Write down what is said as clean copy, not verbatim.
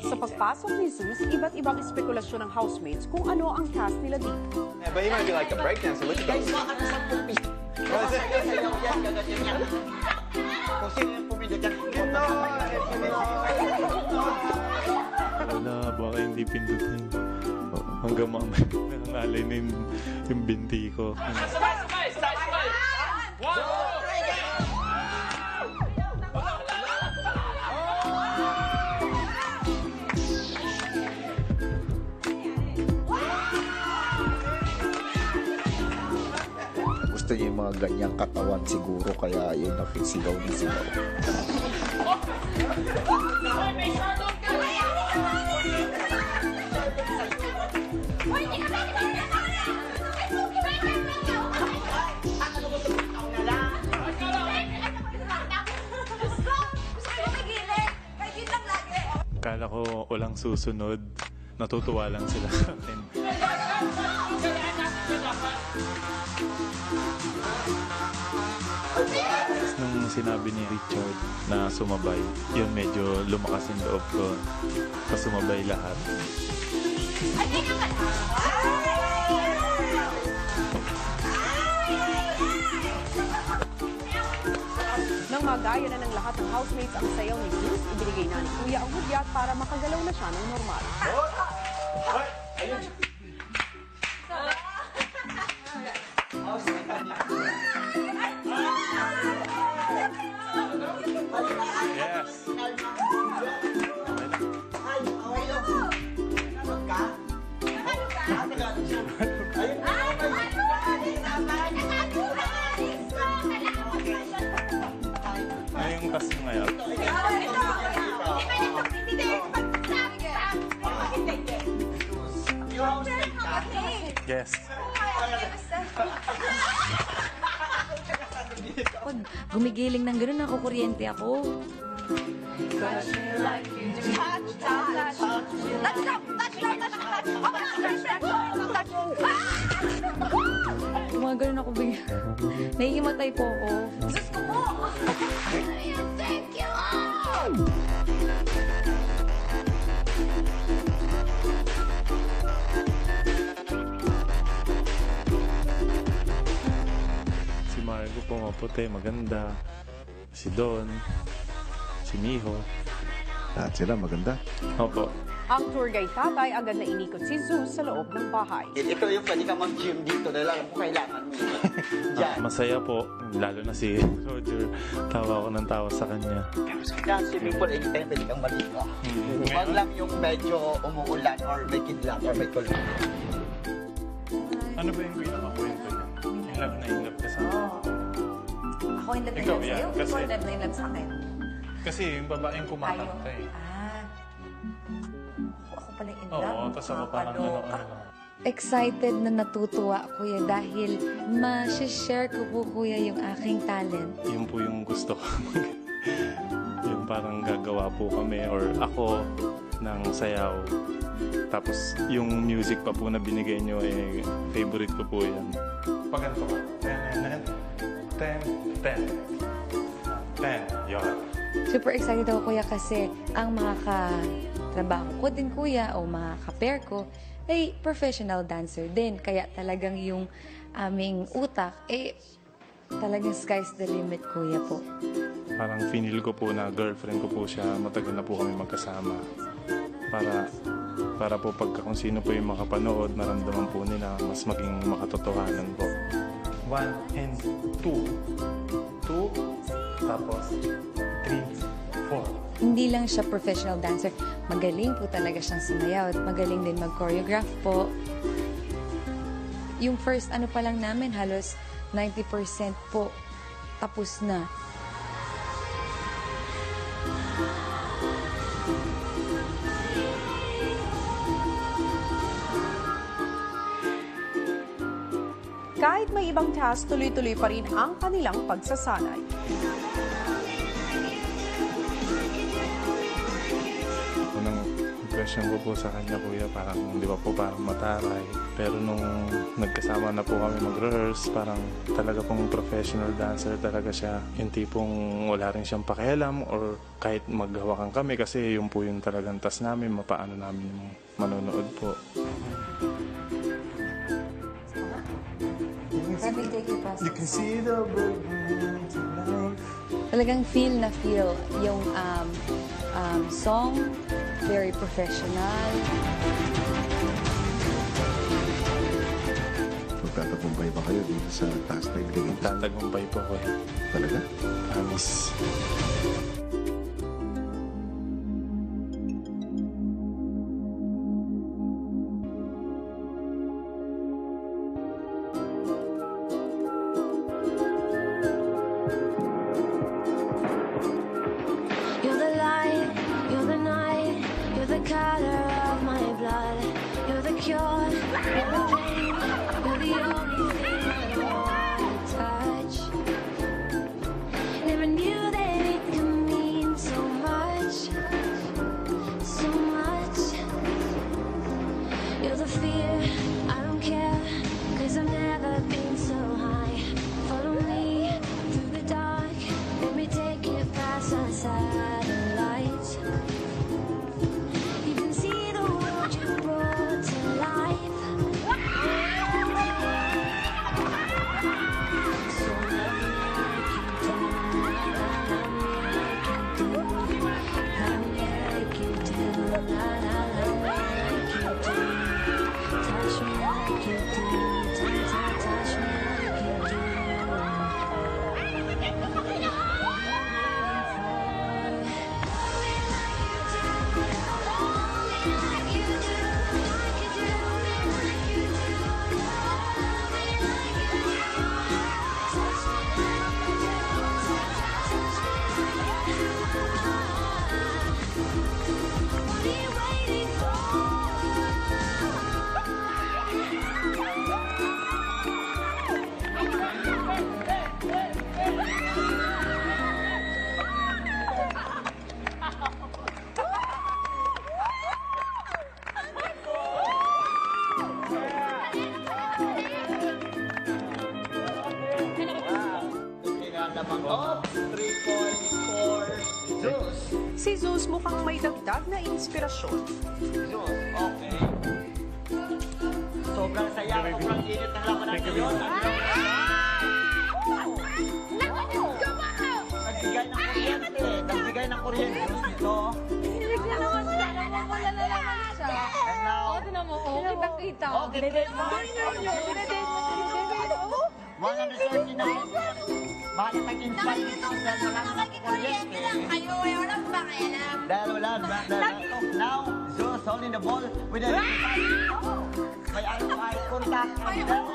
Sa pagpasok ni Zeus, iba't ibang espekulasyon ng housemates kung ano ang cast nila dito. Yeah, but he might be like a breakdancer. Look at those. What is it? Wala, baka hindi pindutin. Hanggang mamaya nangangalay na yung binti ko. Gusto niya yung mga ganyang katawan siguro, kaya yun nakisigaw na sigaw. Kala ko walang susunod. Natutuwa lang sila sa akin. Nung sinabi ni Richard na sumabay, yun medyo lumakas yung loob ko. Pasumabay lahat. Nang magaya na ng lahat ng housemates ang sayaw ni Zeus, ibinigay na ni Kuya ang hudyat para makagalaw na siya ng normal. Yes! Ano yung cast mo ngayon? Yes. Pag gumigiling ng gano'n, nakukuryente ako. Mga gano'n ako bigla. Nahihimatay po ako. Diyos ko po! Thank you! Si Margo pumaputi, maganda. Si Don. Si Miho. Lahat sila maganda. Opo. Ang tour guide tatay agad na inikot si Zeus sa loob ng bahay. Ito yung pwede ka mag-gym dito na lang kung kailangan mo. Diyan. Masaya po, lalo na si Roger. Tawa ko ng tawa sa kanya. Kaya swimming pool, anytime pwede kang maligo. Huwag lang yung medyo umuulan or may kidlat or may kulong. Ano ba yung pinakakwento niya? Inlove na inlove ka sa akin. Ako in love na Ikaw, in love yeah, sa'yo, kasi- ikaw in love na in love sa akin. Kasi yung babaeng kumakanta eh. Ako pala in Oo, love. tapos ako parang ano. Excited na natutuwa, kuya, dahil ma-share ko po, kuya, yung aking talent. Yun po yung gusto ko. Yung parang gagawa po kami or ako ng sayaw. Tapos yung music pa po na binigay nyo eh, favorite ko po yan. Paganto ka. 10. Yun. Super excited ako, kuya, kasi ang mga katrabaho ko din, kuya, o mga ka-pair ko, ay professional dancer din. Kaya talagang yung aming utak, talagang sky's the limit, kuya po. Parang finil ko po na girlfriend ko po siya. Matagal na po kami magkasama. Para po pagka kung sino po yung makapanood, maramdaman po nila mas maging makatotohanan po. 1 and 2. 2, tapos 3, 4. Hindi lang siya professional dancer. Magaling po talaga siyang sumayaw at magaling din mag-choreograph po. Yung first ano pa lang namin, halos 90% po tapos na. Kahit may ibang task, tuloy-tuloy pa rin ang kanilang pagsasanay. Unang inspirasyon ko po sa kanya, kuya, parang, di ba po, parang mataray. Pero nung nagkasama na po kami mag-rehearse, parang talaga pong professional dancer talaga siya. Yung tipong wala rin siyang pakialam or kahit maghawakan kami kasi yung po yung talagang tas namin, mapaano namin yung manonood po. You can see the talagang feel na feel yung song, very professional. Magtatagumpay ba kayo dito sa taas na ibigay? Tatagumpay po ko eh. Talaga? Promise. You're the light, you're the night, you're the color of my blood. You're the cure, you're the pain, you're the only thing I want to touch. Never knew that it could mean so much, so much. You're the fear, I don't care, 'cause I've never been so high. Follow me through the dark, let me take it past the satellites. You can see the world you brought to life. So love me like you do, love me like you do, love me like you do, love me like you do, touch me like you do, touch me like you do. Si Zeus mukhang may dagdag na inspirasyon. Okay. Sobrang saya, sobrang init ng laban natin yun. Nagbigay ng kuryente dito. And now, okay, 139. Bakit nag-inspire dito dahil wala ng kuryente? Dahil wala. Now, Zeus holding the ball with a may eye-to-eye contact and then,